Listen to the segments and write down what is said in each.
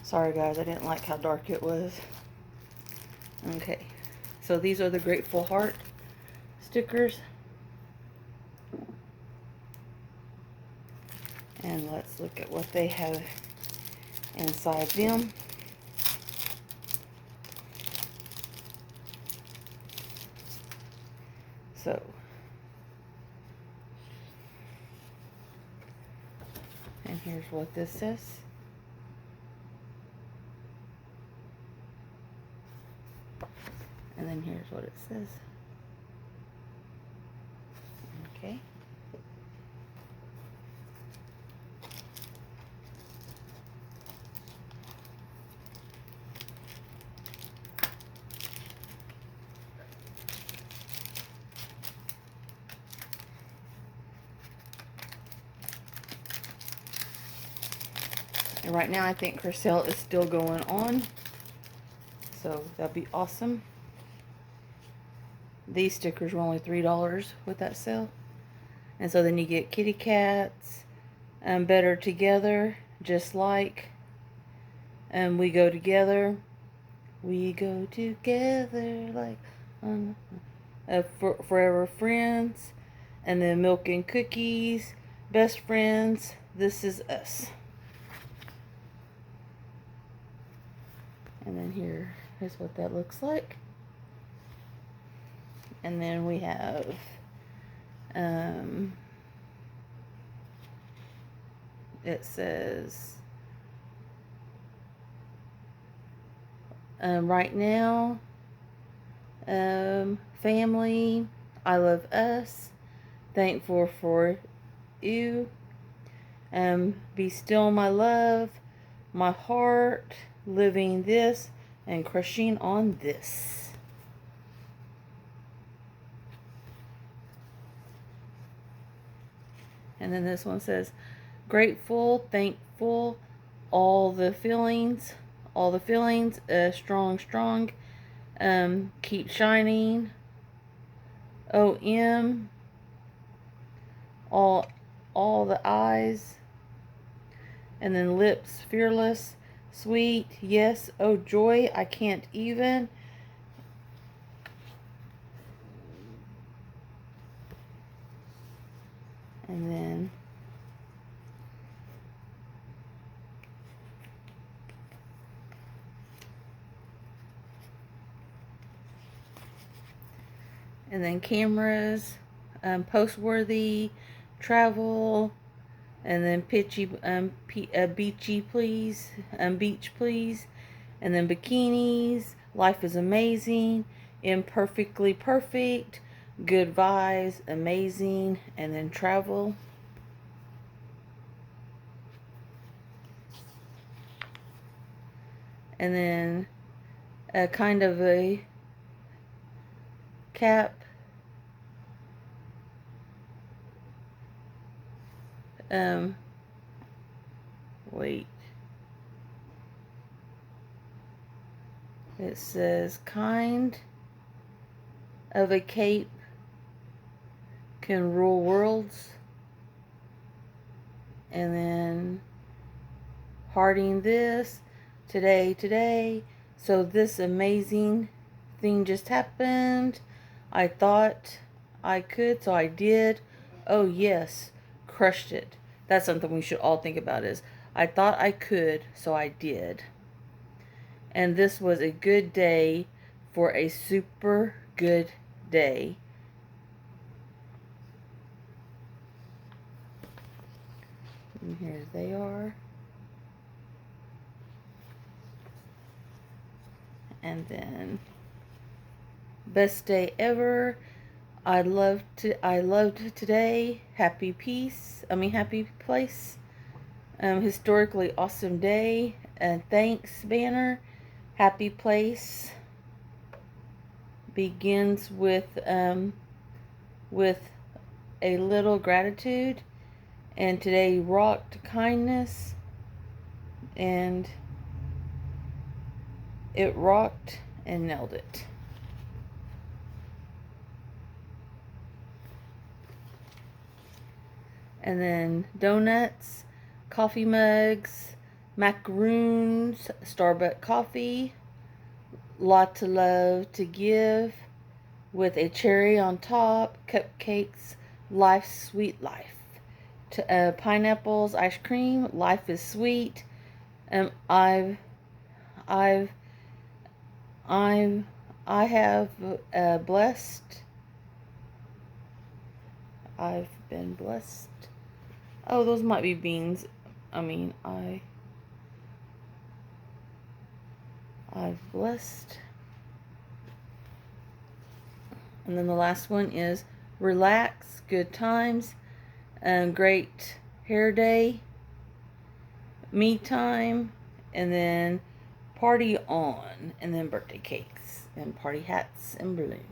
Sorry guys, I didn't like how dark it was. Okay, so these are the Grateful Heart stickers. And let's look at what they have inside them. So, and here's what this says. And then here's what it says. Okay. And right now I think her sale is still going on. So that'd be awesome. These stickers were only $3 with that sale. And so then you get kitty cats, better together, just like, we go together. We go together like forever friends. And then milk and cookies, best friends, this is us. And then here is what that looks like. And then we have it says right now, family, I love us, thankful for you, be still my love, my heart, living this and crushing on this. And then this one says grateful, thankful, all the feelings, strong, strong, keep shining, OM, all the eyes, and then lips, fearless, sweet, yes, oh joy, I can't even. And then cameras, post-worthy, travel, and then pitchy, beachy please, beach please, and then bikinis, life is amazing, imperfectly perfect, good vibes, amazing, and then travel. And then a kind of a cap, wait, it says kind of a cape can rule worlds, and then hearting this, today, so this amazing thing just happened, I thought I could, so I did, oh yes, crushed it. That's something we should all think about is, I thought I could, so I did. And this was a good day for a super good day. And here they are. And then best day ever. I loved today. Happy place. Historically awesome day. And thanks banner. Happy place. Begins with a little gratitude. And today rocked kindness. And it rocked and nailed it. And then donuts, coffee mugs, macaroons, Starbucks coffee, lot of love to give, with a cherry on top, cupcakes, life's sweet life. Pineapples, ice cream, life is sweet. Um, I've, I've, I'm, I have blessed. I've been blessed. Oh, those might be beans. I've blessed. And then the last one is relax, good times, great hair day, me time, and then party on, and then birthday cakes, and party hats and balloons.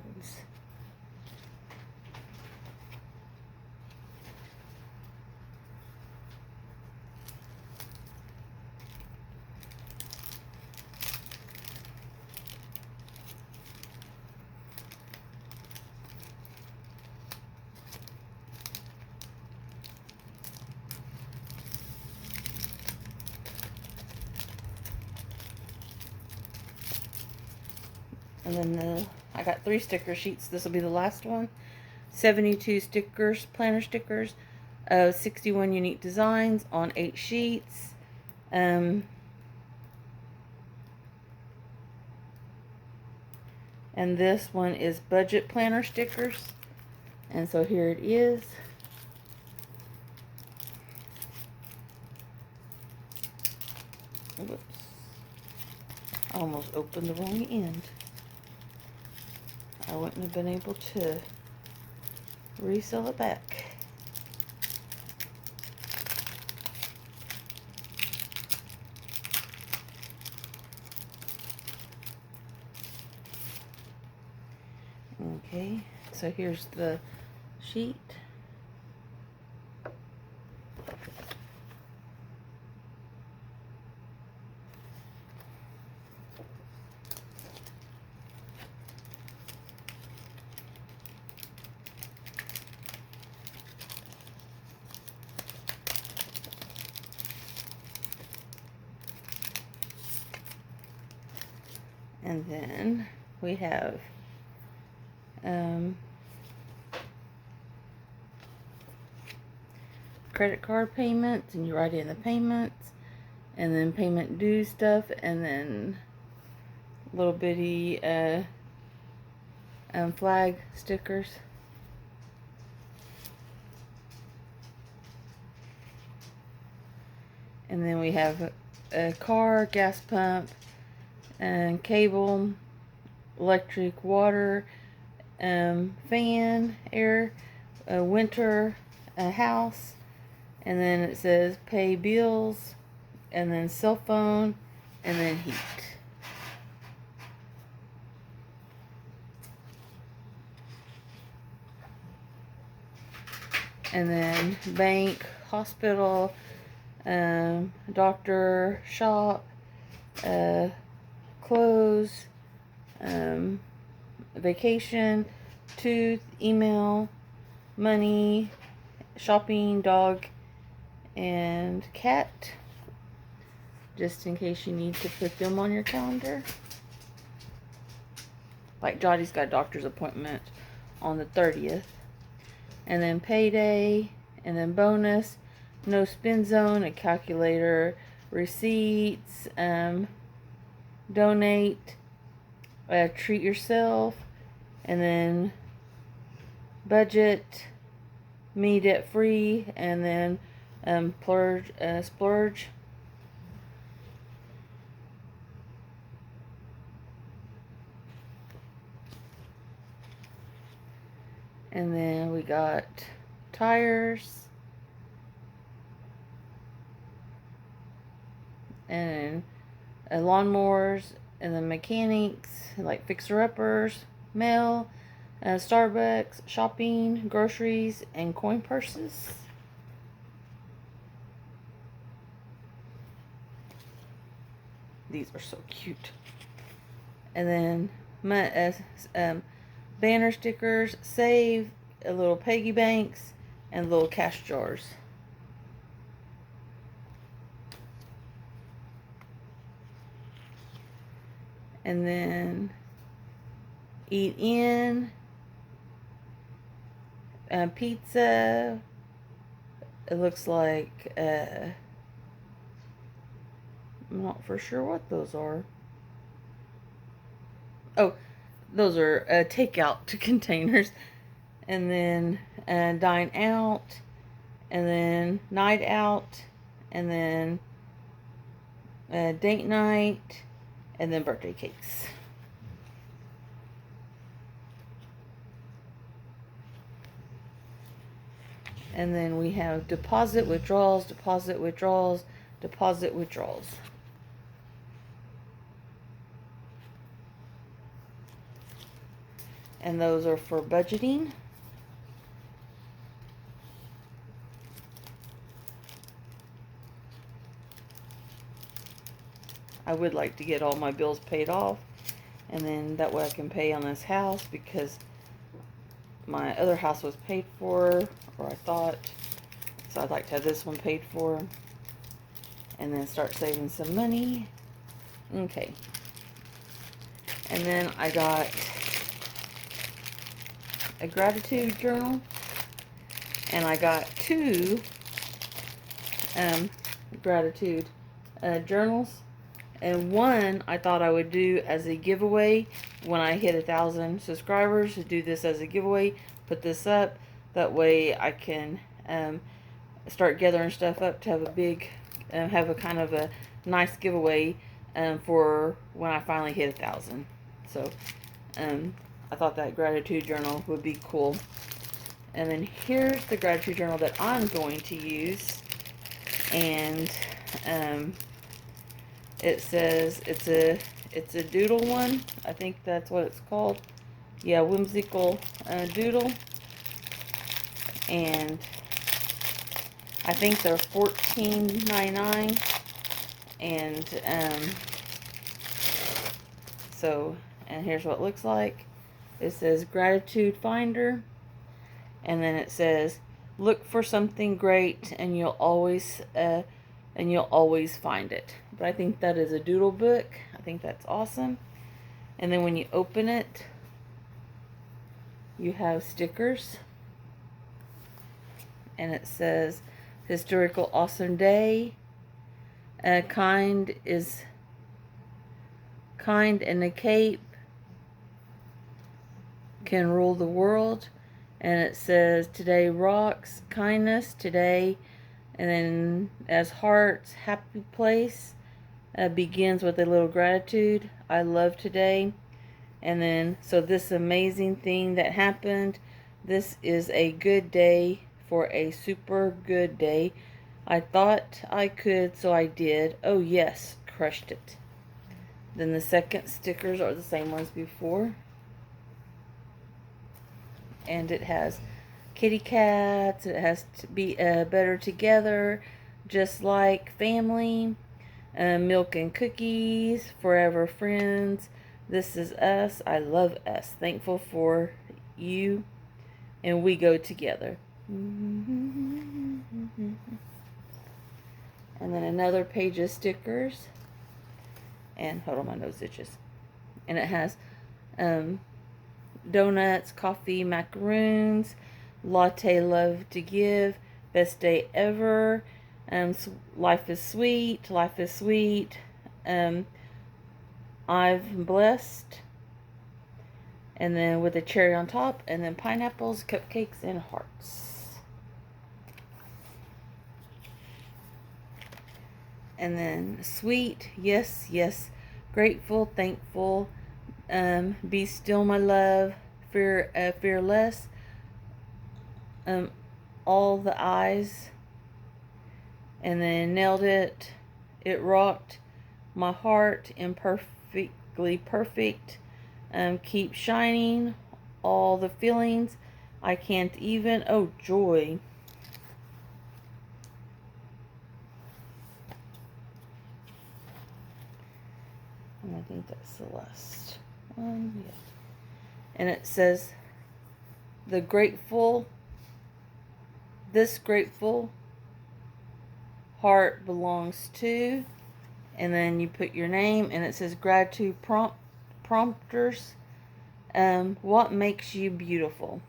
And then I got 3 sticker sheets. This will be the last one. 72 stickers, planner stickers, 61 unique designs on 8 sheets. And this one is budget planner stickers. And so here it is. Whoops. I almost opened the wrong end. I wouldn't have been able to resell it back. Okay, so here's the sheet. And then we have credit card payments, and you write in the payments, and then payment due stuff, and then little bitty flag stickers. And then we have a car, gas pump, and cable, electric, water, fan, air, winter, a house, and then it says pay bills, and then cell phone, and then heat. And then bank, hospital, doctor, shop, clothes, vacation, tooth, email, money, shopping, dog, and cat, just in case you need to put them on your calendar. Like Jottie's got a doctor's appointment on the 30th. And then payday, and then bonus, no spin zone, a calculator, receipts, donate, treat yourself, and then budget, me debt free, and then splurge. And then we got tires, and lawnmowers, and then mechanics, like fixer-uppers, mail, Starbucks, shopping, groceries, and coin purses. These are so cute. And then banner stickers, save, a little piggy banks, and little cash jars. and then eat in, pizza. It looks like, I'm not for sure what those are. Oh, those are takeout containers. And then dine out, and then night out, and then date night, and then birthday cakes. And then we have deposit withdrawals, deposit withdrawals, deposit withdrawals. And those are for budgeting. I would like to get all my bills paid off, and then that way I can pay on this house, because my other house was paid for, or I thought, so I'd like to have this one paid for, and then start saving some money. Okay. And then I got a gratitude journal, and I got two gratitude journals, and one I thought I would do as a giveaway when I hit 1,000 subscribers, to do this as a giveaway, put this up, that way I can start gathering stuff up to have a big, have a kind of a nice giveaway for when I finally hit 1,000. So I thought that gratitude journal would be cool. And then here's the gratitude journal that I'm going to use, and it says it's a doodle one. I think that's what it's called. Yeah, whimsical doodle. And I think they're $14.99. And so, and here's what it looks like. It says gratitude finder, and then it says look for something great and you'll always find it. But I think that is a doodle book. I think that's awesome. And then when you open it, you have stickers, and it says historical awesome day, kind and a cape can rule the world. And it says today rocks, kindness today, and then as hearts, happy place begins with a little gratitude. I love today. And then, so this amazing thing that happened, this is a good day for a super good day. I thought I could, so I did. Oh yes, crushed it. Then the second stickers are the same ones before. And it has kitty cats. It has to be better together, just like family. Milk and cookies, forever friends. This is us. I love us. Thankful for you, and we go together. And then another page of stickers. And hold on, my nose itches. And it has donuts, coffee, macaroons, latte, love to give, best day ever, life is sweet, life is sweet, I've blessed, and then with a cherry on top, and then pineapples, cupcakes, and hearts. And then sweet, yes, yes, grateful, thankful, be still my love, fearless, all the eyes, and then nailed it, it rocked, my heart, imperfectly perfect, keep shining, all the feelings, I can't even, oh joy. And I think that's the last one, yeah. And it says, this grateful heart belongs to, and then you put your name, and it says gratitude prompt prompters. What makes you beautiful?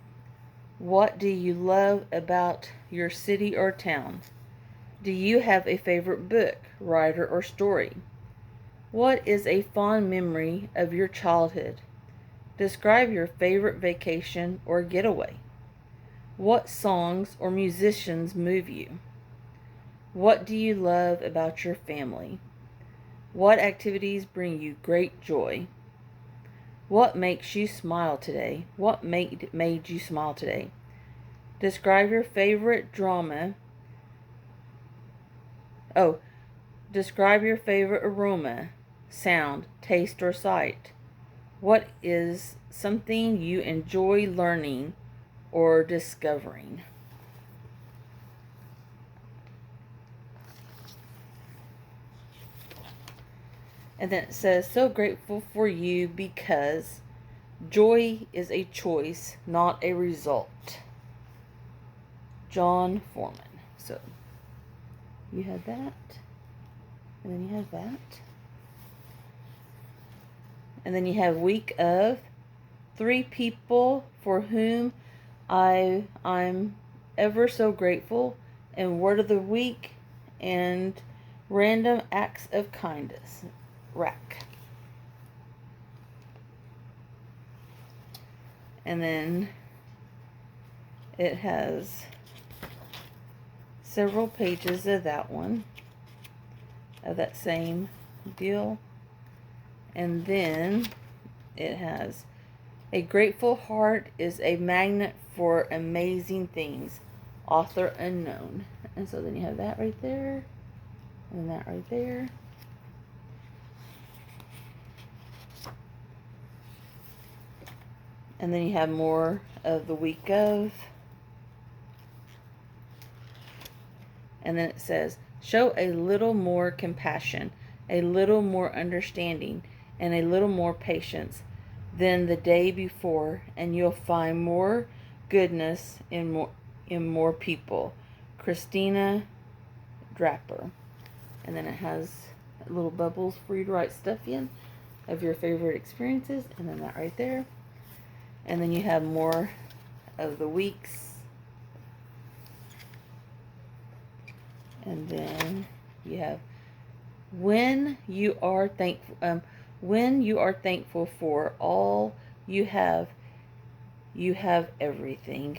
What do you love about your city or town? Do you have a favorite book, writer, or story? What is a fond memory of your childhood? Describe your favorite vacation or getaway. What songs or musicians move you? What do you love about your family? What activities bring you great joy? What makes you smile today? What made you smile today? Describe your favorite drama. Oh, describe your favorite aroma, sound, taste, or sight. What is something you enjoy learning or discovering? And then it says, so grateful for you because joy is a choice, not a result. John Foreman. So you have that, and then you have that. And then you have week of 3 people for whom I'm ever so grateful, and word of the week, and random acts of kindness. Rack. And then it has several pages of that one, of that same deal. And then it has a grateful heart is a magnet for amazing things. Author unknown. And so then you have that right there, and that right there. And then you have more of the week of. And then it says, show a little more compassion, a little more understanding, and a little more patience than the day before, and you'll find more goodness in more people. Christina Draper. And then it has little bubbles for you to write stuff in of your favorite experiences, and then that right there. And then you have more of the weeks. And then you have when you are thankful for all you have everything.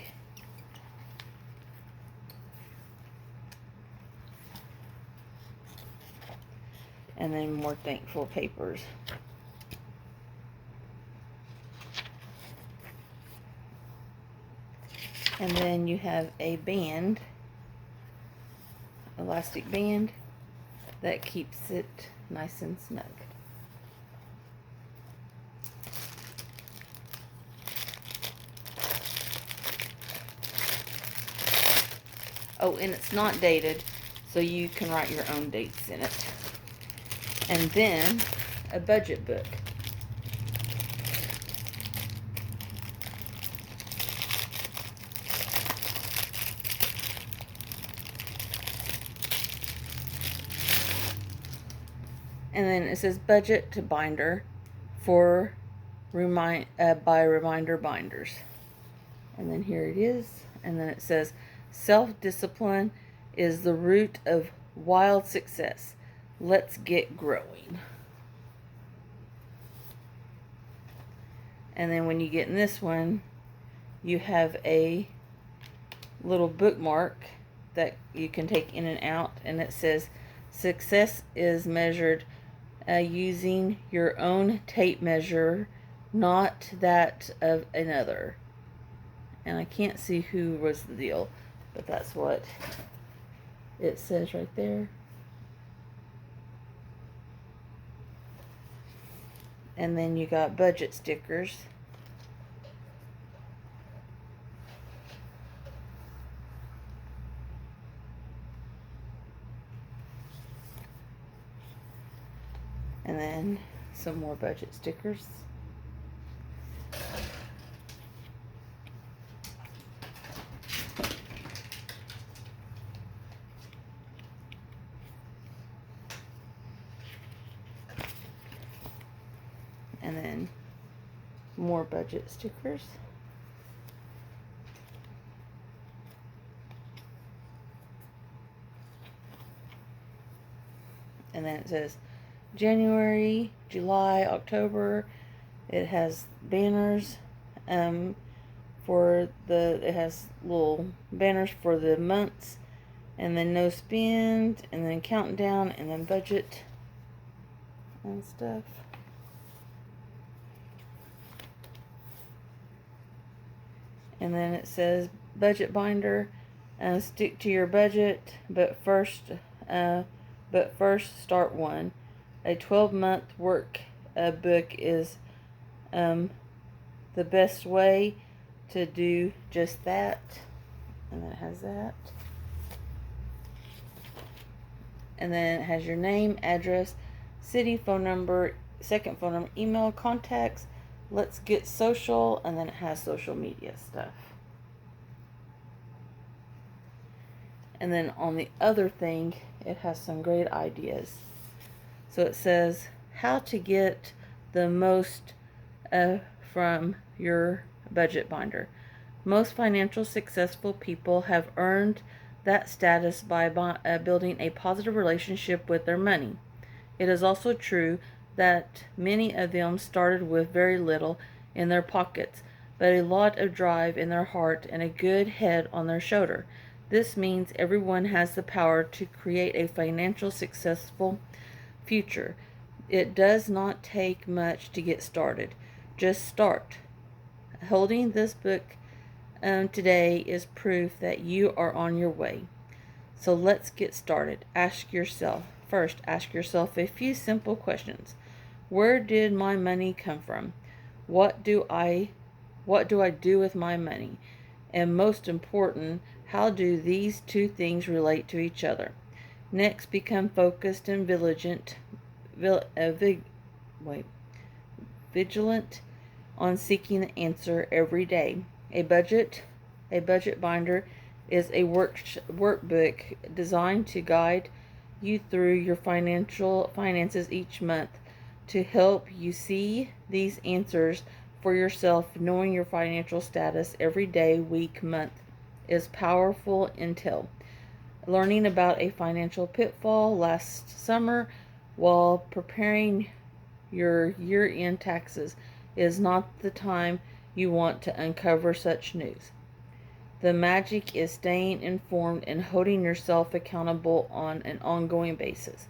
And then more thankful papers. And then you have a band, elastic band, that keeps it nice and snug. Oh, and it's not dated, so you can write your own dates in it. And then a budget book. And then it says budget to binder for by Reminder Binders. And then here it is. And then it says self-discipline is the root of wild success. Let's get growing. And then when you get in this one, you have a little bookmark that you can take in and out, and it says success is measured using your own tape measure, not that of another. And I can't see who was the deal, but that's what it says right there. And then you got budget stickers. And then some more budget stickers. And then more budget stickers. And then it says January, July, October. It has banners it has little banners for the months, and then no spend, and then countdown, and then budget and stuff. And then it says budget binder, stick to your budget, but first start one. A 12-month work book is the best way to do just that. And then it has that. And then it has your name, address, city, phone number, second phone number, email, contacts. Let's get social, and then it has social media stuff. And then on the other thing, it has some great ideas. So it says how to get the most from your budget binder. Most financial successful people have earned that status by building a positive relationship with their money. It is also true that many of them started with very little in their pockets, but a lot of drive in their heart and a good head on their shoulder. This means everyone has the power to create a financial successful future. It does not take much to get started. Just start. Holding this book today is proof that you are on your way. So let's get started. Ask yourself a few simple questions. Where did my money come from? What do I do with my money? And most important, how do these two things relate to each other? Next, become focused and vigilant on seeking the answer every day. A budget binder is a workbook designed to guide you through your finances each month. To help you see these answers for yourself, knowing your financial status every day, week, month is powerful intel. Learning about a financial pitfall last summer while preparing your year-end taxes is not the time you want to uncover such news. The magic is staying informed and holding yourself accountable on an ongoing basis.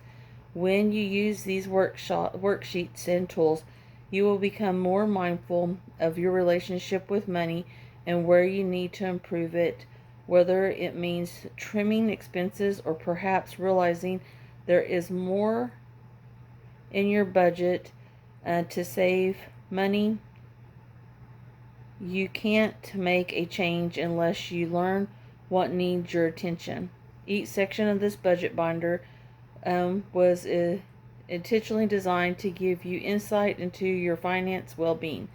When you use these worksheets and tools, you will become more mindful of your relationship with money and where you need to improve it, whether it means trimming expenses or perhaps realizing there is more in your budget to save money. You can't make a change unless you learn what needs your attention. Each section of this budget binder was intentionally designed to give you insight into your finance well-being.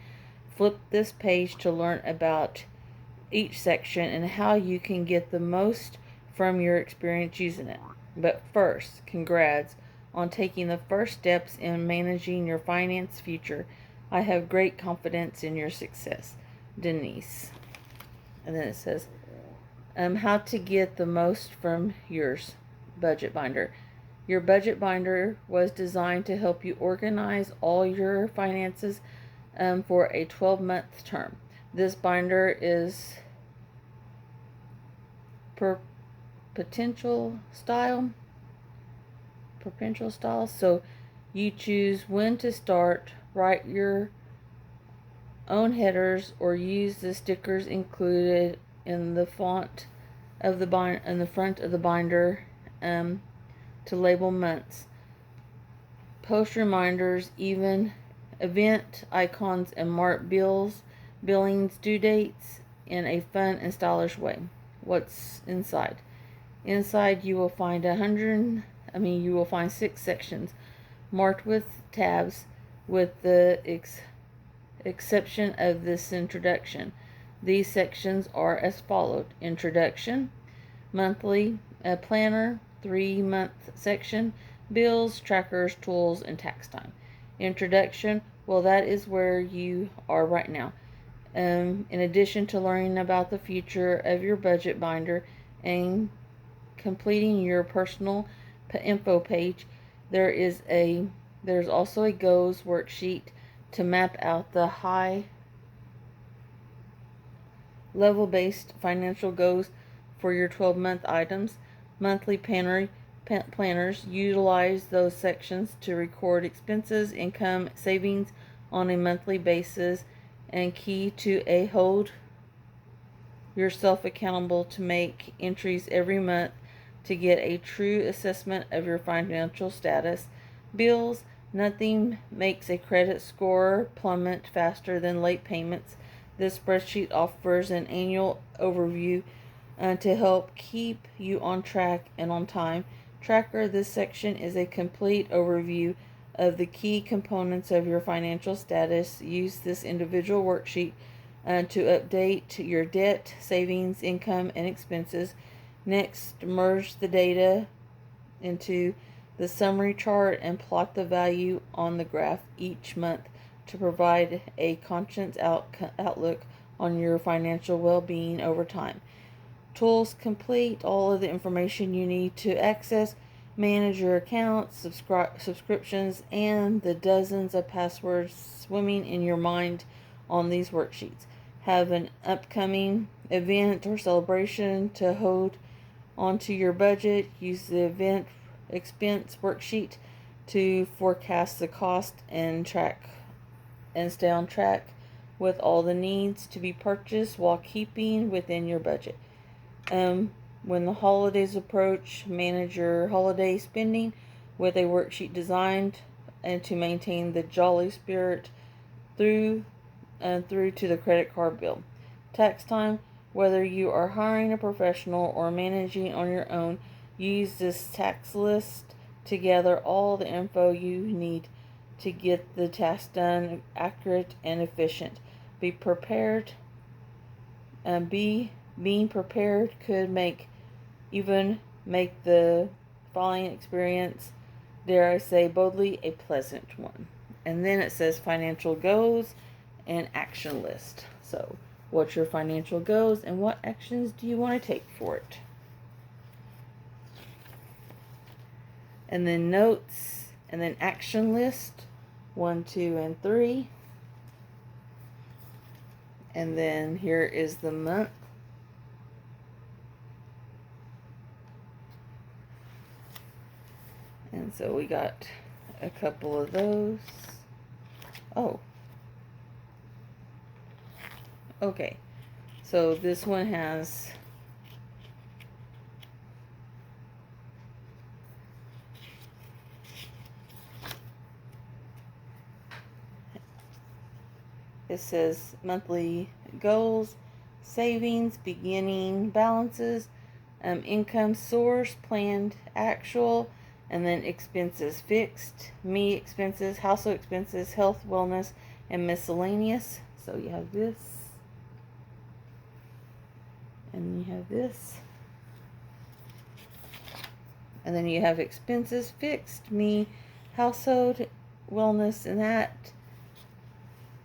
Flip this page to learn about each section and how you can get the most from your experience using it. But first, congrats on taking the first steps in managing your finance future. I have great confidence in your success. Denise. And then it says how to get the most from yours budget binder. Your budget binder was designed to help you organize all your finances for a 12-month term. This binder is perpetual style, so you choose when to start. Write your own headers or use the stickers included in the front of the binder to label months. Post reminders, event icons, and mark billings, due dates in a fun and stylish way. What's inside? Inside you will find 6 sections marked with tabs, with the exception of this introduction. These sections are as followed: introduction, monthly, planner, 3-month section, bills, trackers, tools, and tax time. Introduction. Well, that is where you are right now. In addition to learning about the future of your budget binder and completing your personal info page, there's also a goals worksheet to map out the high level based financial goals for your 12-month items. Monthly planners utilize those sections to record expenses, income, savings on a monthly basis, and key to a hold yourself accountable to make entries every month to get a true assessment of your financial status. Bills. Nothing makes a credit score plummet faster than late payments. This spreadsheet offers an annual overview to help keep you on track and on time. Tracker. This section is a complete overview of the key components of your financial status. Use this individual worksheet to update your debt, savings, income, and expenses. Next, merge the data into the summary chart and plot the value on the graph each month to provide a conscious outlook on your financial well-being over time. Tools. Complete all of the information you need to access, manage your accounts, subscriptions, and the dozens of passwords swimming in your mind on these worksheets. Have an upcoming event or celebration to hold onto your budget. Use the event expense worksheet to forecast the cost and stay on track with all the needs to be purchased while keeping within your budget. When the holidays approach, manage your holiday spending with a worksheet designed and to maintain the jolly spirit through to the credit card bill. Tax time. Whether you are hiring a professional or managing on your own, use this tax list to gather all the info you need to get the task done accurate and efficient. Be prepared. Being prepared could make the following experience, dare I say boldly, a pleasant one. And then it says financial goals and action list. So, what's your financial goals and what actions do you want to take for it? And then notes, and then action list 1, 2, and 3. And then here is the month. And so we got a couple of those. Oh. Okay. So this one has it says monthly goals, savings, beginning balances, income source, planned actual, and then expenses fixed, me expenses, household expenses, health, wellness, and miscellaneous. So you have this, and you have this, and then you have expenses fixed, me, household, wellness, and that,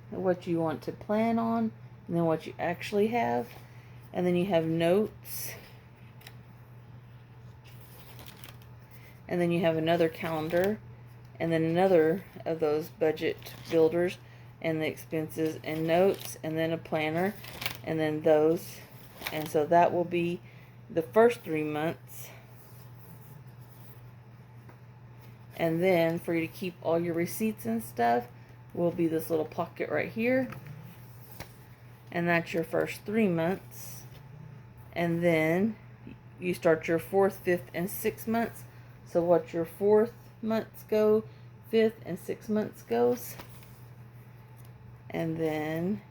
what you want to plan on, and then what you actually have, and then you have notes, and then you have another calendar, and then another of those budget builders, and the expenses and notes, and then a planner, and then those, and so that will be the first 3 months. And then for you to keep all your receipts and stuff will be this little pocket right here, and that's your first 3 months. And then you start your 4th, 5th, and 6th months. So what your 4th months go, 5th and 6th months goes. And then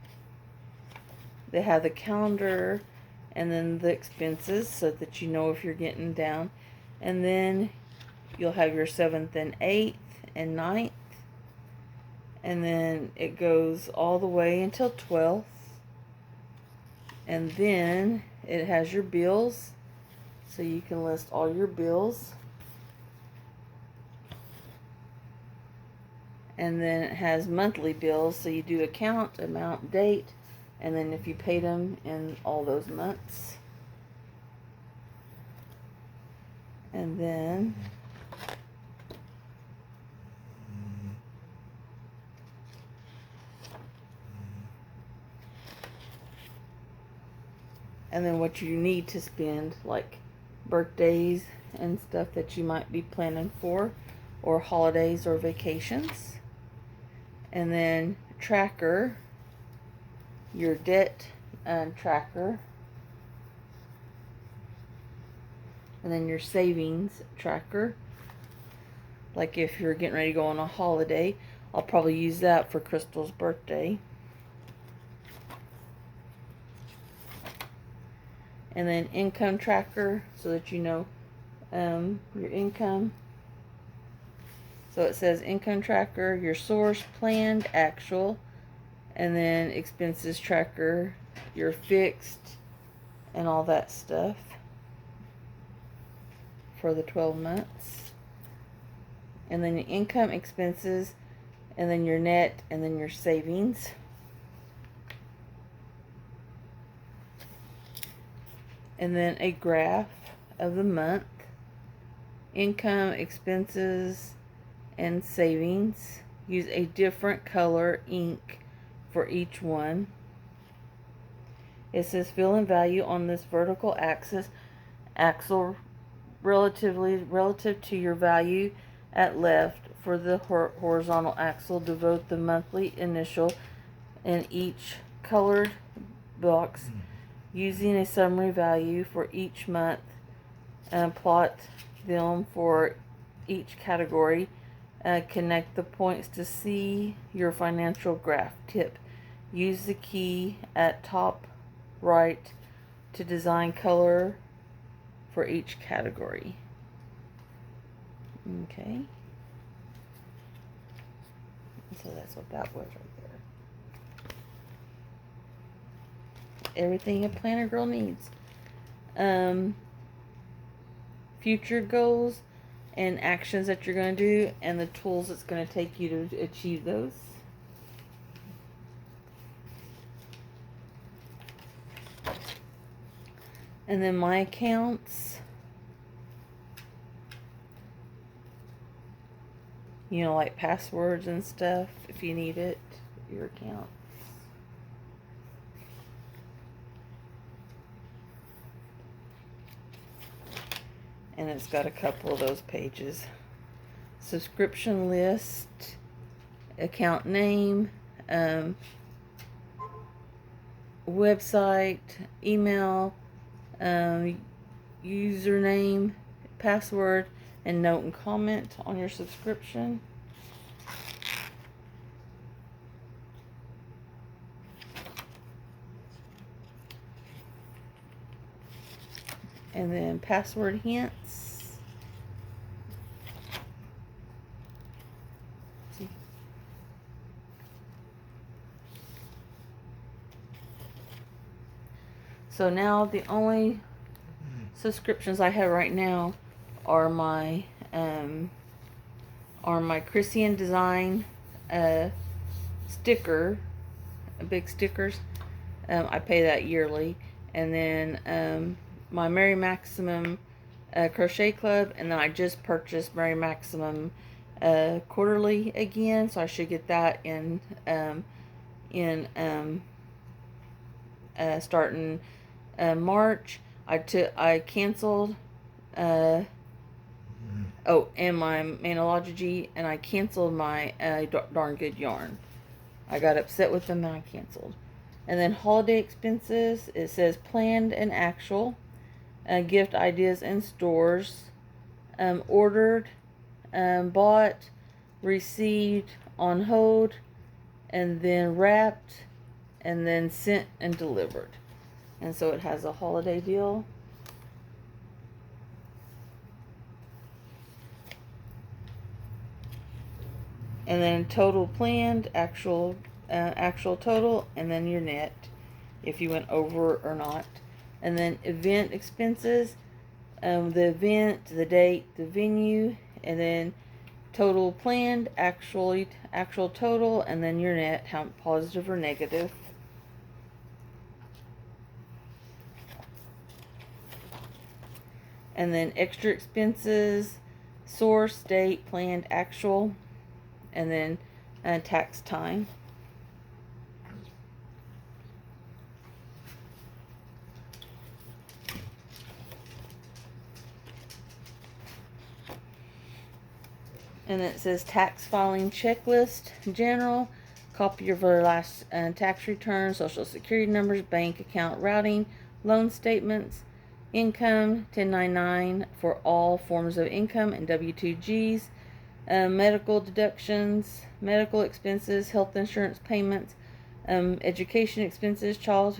they have the calendar and then the expenses so that you know if you're getting down. And then you'll have your 7th and 8th and 9th. And then it goes all the way until 12th. And then it has your bills. So you can list all your bills. And then it has monthly bills, so you do account, amount, date, and then if you paid them in all those months. And then what you need to spend, like birthdays and stuff that you might be planning for, or holidays or vacations. And then tracker, your debt tracker. And then your savings tracker. Like if you're getting ready to go on a holiday, I'll probably use that for Crystal's birthday. And then income tracker, so that you know your income. So it says income tracker, your source, planned, actual, and then expenses tracker, your fixed, and all that stuff for the 12 months. And then your income, expenses, and then your net, and then your savings. And then a graph of the month, income, expenses, and savings. Use a different color ink for each one. It says fill in value on this vertical axis relative to your value at left. For the horizontal axle, devote the monthly initial in each colored box using a summary value for each month, and plot them for each category. Connect the points to see your financial graph. Tip: use the key at top right to design color for each category. Okay. So that's what that was right there. Everything a planner girl needs. Future goals and actions that you're going to do, and the tools it's going to take you to achieve those. And then my accounts, you know, like passwords and stuff if you need it, your accounts. And it's got a couple of those pages. Subscription list, account name, website, email, username, password, and note and comment on your subscription. And then password hints. See. So now the only subscriptions I have right now are my Christian Design sticker, big stickers. I pay that yearly, and then my Mary Maximum Crochet Club, and then I just purchased Mary Maximum quarterly again, so I should get that in starting March. I canceled and my Manology, and I canceled my Darn Good Yarn. I got upset with them and I canceled. And then holiday expenses, it says planned and actual. Gift ideas and stores, ordered, bought, received, on hold, and then wrapped, and then sent and delivered. And so it has a holiday deal. And then total planned, actual total, and then your net, if you went over or not. And then event expenses, the event, the date, the venue, and then total planned, actual total, and then your net, how positive or negative. And then extra expenses, source, date, planned, actual, and then tax time. And it says tax filing checklist, general, copy of your last tax return, social security numbers, bank account routing, loan statements, income, 1099 for all forms of income and W-2Gs, medical deductions, medical expenses, health insurance payments, education expenses, child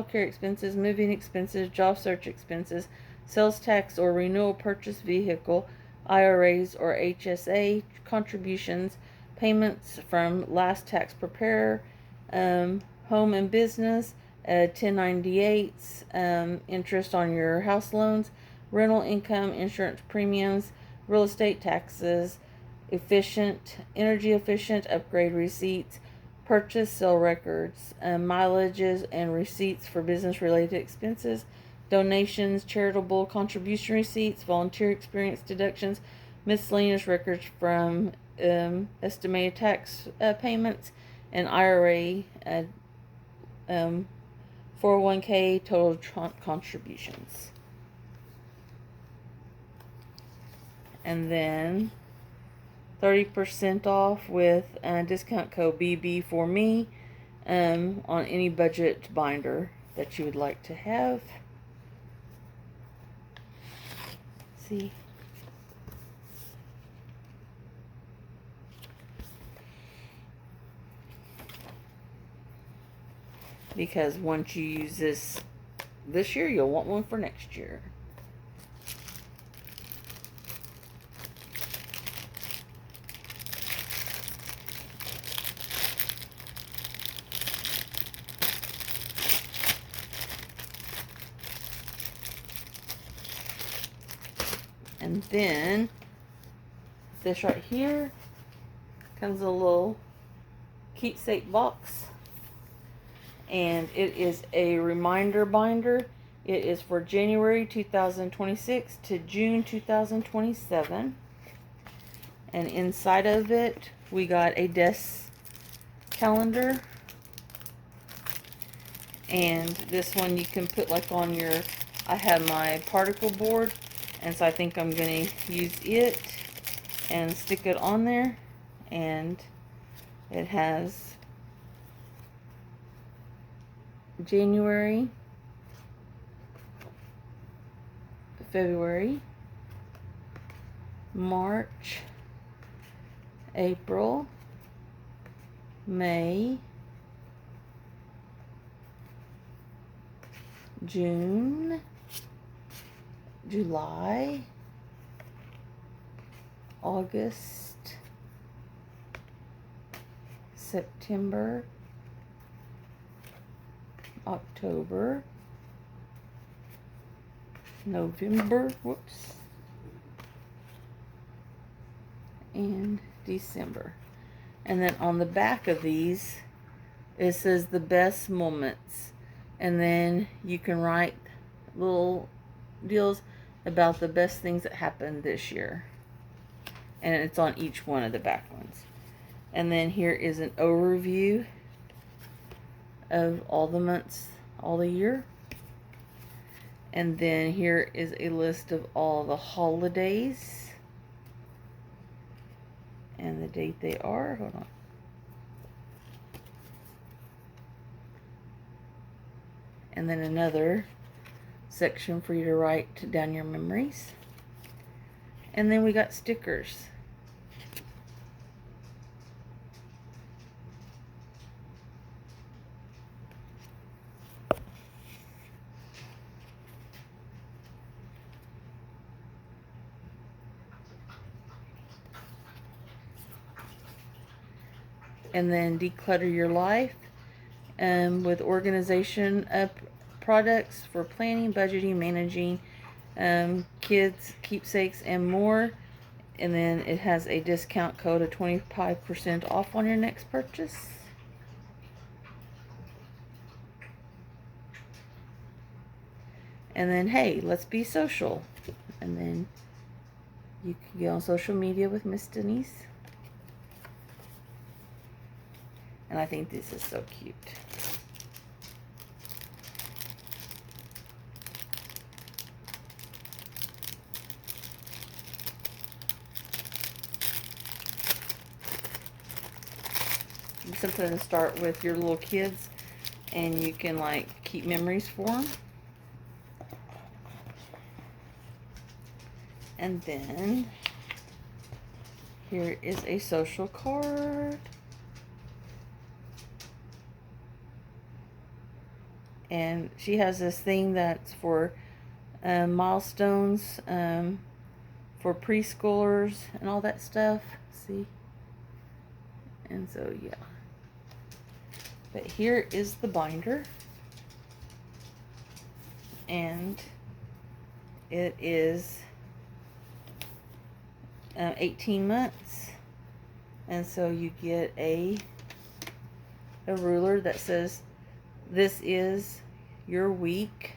care expenses, moving expenses, job search expenses, sales tax or renewal purchase vehicle, IRAs or HSA contributions, payments from last tax preparer, home and business, 1098s, interest on your house loans, rental income, insurance premiums, real estate taxes, energy efficient upgrade receipts, purchase sale records, mileages and receipts for business related expenses, donations, charitable contribution receipts, volunteer experience deductions, miscellaneous records from estimated tax payments, and IRA, 401k total contributions. And then 30% off with discount code BB for me on any budget binder that you would like to have. See. Because once you use this year, you'll want one for next year. And then this right here comes a little keepsake box, and it is a reminder binder. It is for January 2026 to June 2027, and inside of it we got a desk calendar, and this one you can put like on your, I have my particle board, and so I think I'm going to use it and stick it on there. And it has January, February, March, April, May, June, July, August, September, October, November, and December. And then on the back of these, it says the best moments. And then you can write little deals about the best things that happened this year. And it's on each one of the back ones. And then here is an overview of all the months, all the year. And then here is a list of all the holidays and the date they are. Hold on. And then another section for you to write down your memories. And then we got stickers. And then declutter your life with organization products for planning, budgeting, managing, kids, keepsakes, and more. And then it has a discount code of 25% off on your next purchase. And then, hey, let's be social. And then you can get on social media with Miss Denise. And I think this is so cute. Something to start with your little kids, and you can like keep memories for them. And then here is a social card. And she has this thing that's for milestones for preschoolers and all that stuff. See? And so, yeah. But here is the binder. And it is 18 months. And so you get a ruler that says, this is your week.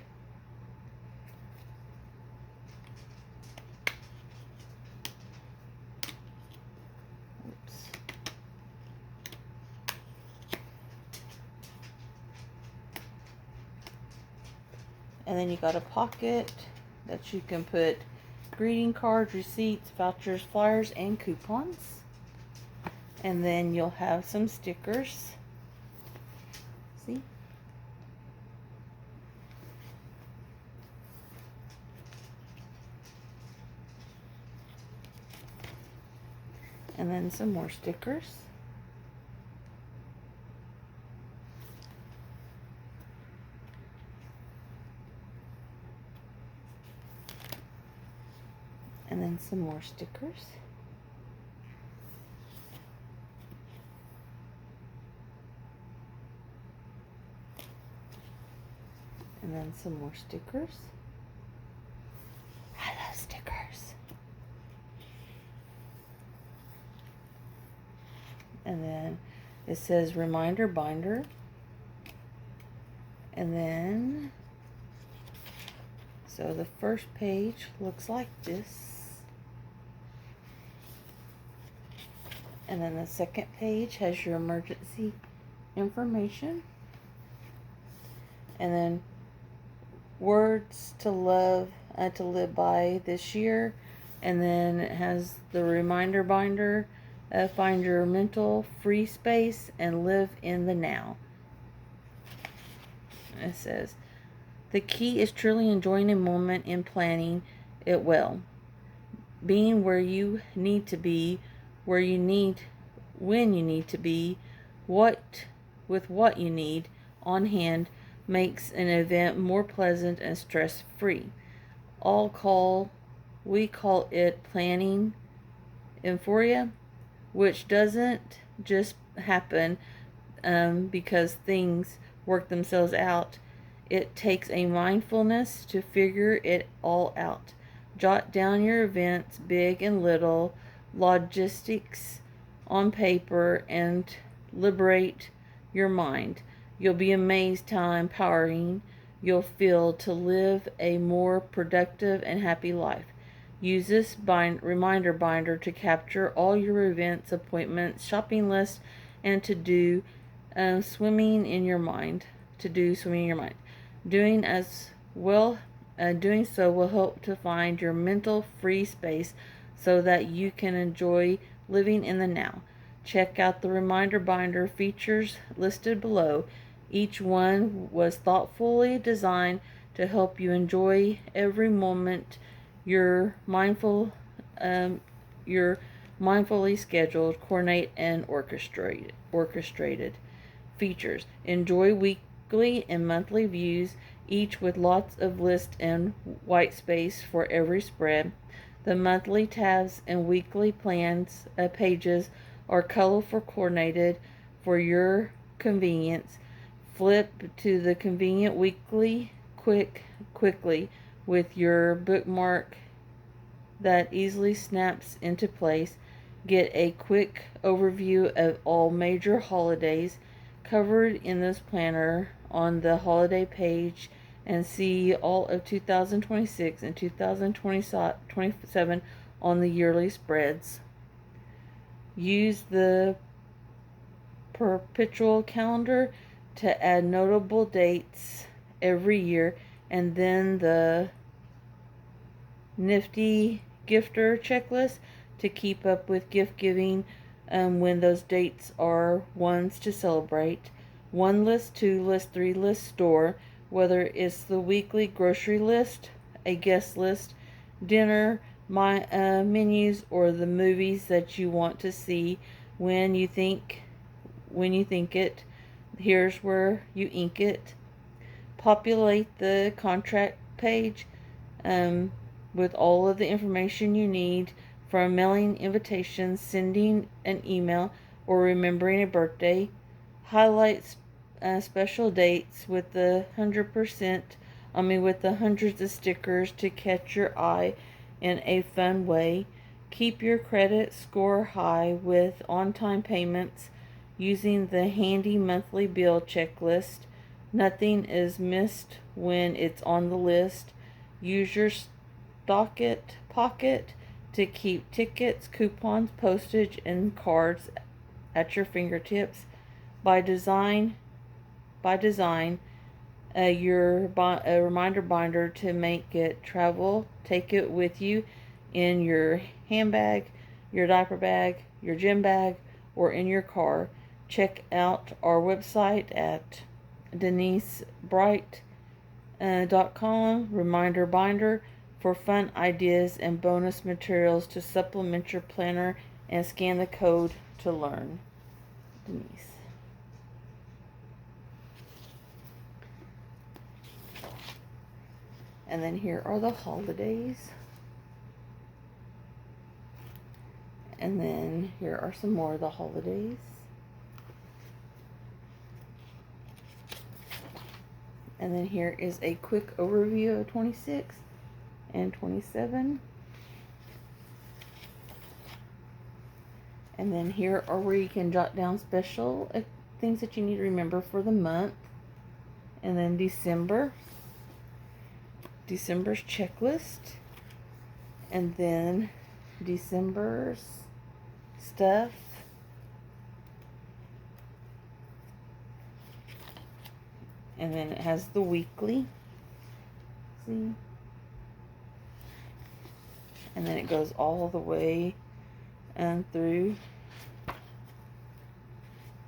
Oops. And then you got a pocket that you can put greeting cards, receipts, vouchers, flyers, and coupons. And then you'll have some stickers. See? And then some more stickers. And then some more stickers. And then some more stickers. I love stickers. And then it says reminder binder. And then, so the first page looks like this. And then the second page has your emergency information. And then words to love, to live by this year. And then it has the reminder binder, find your mental free space and live in the now. It says, the key is truly enjoying a moment and planning it well. Being where you need to be, where you need, when you need to be, with what you need on hand makes an event more pleasant and stress-free. We call it planning euphoria, which doesn't just happen because things work themselves out. It takes a mindfulness to figure it all out. Jot down your events, big and little, logistics on paper, and liberate your mind. You'll be amazed how empowering you'll feel to live a more productive and happy life. Use this reminder binder to capture all your events, appointments, shopping lists, and to do swimming in your mind. Doing so will help to find your mental free space so that you can enjoy living in the now. Check out the reminder binder features listed below. Each one was thoughtfully designed to help you enjoy every moment. Your mindfully scheduled, coordinate, and orchestrated features. Enjoy weekly and monthly views, each with lots of lists and white space for every spread. The monthly tabs and weekly plans pages are colorful coordinated for your convenience. Flip to the convenient weekly quickly with your bookmark that easily snaps into place. Get a quick overview of all major holidays covered in this planner on the holiday page, and see all of 2026 and 2027 on the yearly spreads. Use the perpetual calendar to add notable dates every year, and then the nifty gifter checklist to keep up with gift giving when those dates are ones to celebrate. One list, two list, three list store, whether it's the weekly grocery list, a guest list, dinner, menus, or the movies that you want to see when you think it. Here's where you ink it. Populate the contract page with all of the information you need, from mailing invitations, sending an email, or remembering a birthday. Highlight special dates with the with the hundreds of stickers to catch your eye in a fun way. Keep your credit score high with on-time payments using the handy monthly bill checklist. Nothing is missed when it's on the list. Use your Docket Pocket to keep tickets, coupons, postage, and cards at your fingertips. By design, a reminder binder to make it travel. Take it with you in your handbag, your diaper bag, your gym bag, or in your car. Check out our website at denisealbright.com. Reminder binder for fun ideas and bonus materials to supplement your planner, and scan the code to learn. Denise. And then here are the holidays. And then here are some more of the holidays. And then here is a quick overview of 26 and 27. And then here are where you can jot down special things that you need to remember for the month. And then December's checklist. And then December's stuff. And then it has the weekly. See? And then it goes all the way through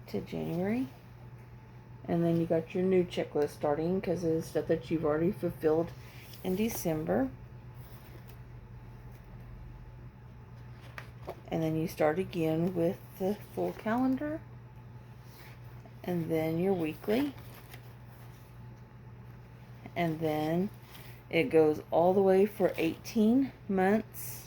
to January. And then you got your new checklist starting because of the stuff that you've already fulfilled in December. And then you start again with the full calendar. And then your weekly. And then it goes all the way for 18 months.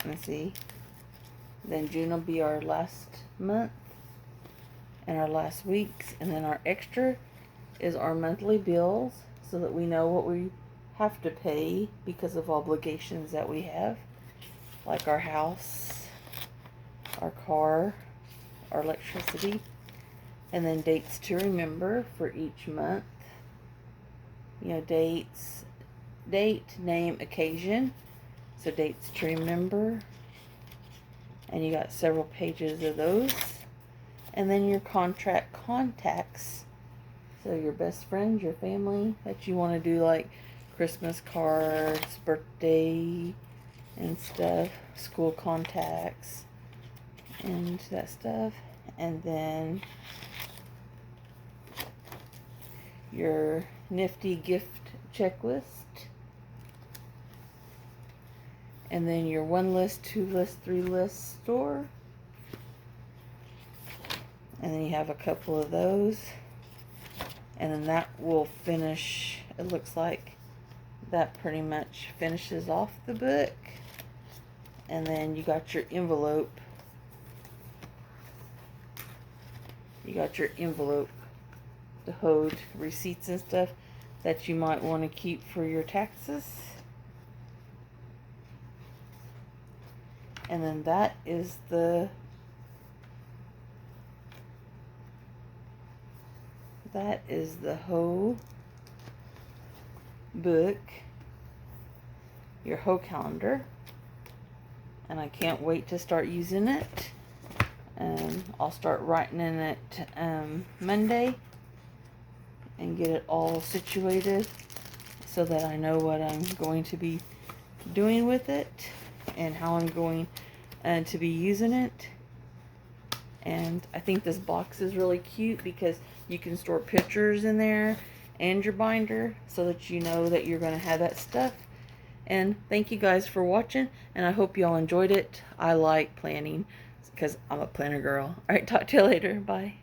Let's see. Then June will be our last month and our last weeks. And then our extra is our monthly bills, so that we know what we have to pay because of obligations that we have, like our house, our car, our electricity. And then dates to remember for each month. You know, dates, date, name, occasion. So dates to remember. And you got several pages of those. And then your contract contacts. So your best friends, your family that you want to do like Christmas cards, birthday and stuff, school contacts and that stuff. And then your nifty gift checklist. And then your 1 list, 2 list, 3 list store. And then you have a couple of those. And then that will finish, it looks like that pretty much finishes off the book. And then you got your envelope. You got your envelope to hold receipts and stuff that you might want to keep for your taxes. And then that is the whole book, your whole calendar. And I can't wait to start using it. I'll start writing in it Monday and get it all situated so that I know what I'm going to be doing with it and how I'm going to be using it. And I think this box is really cute because you can store pictures in there and your binder so that you know that you're going to have that stuff. And thank you guys for watching, and I hope y'all enjoyed it. I like planning because I'm a planner girl. Alright, talk to you later. Bye.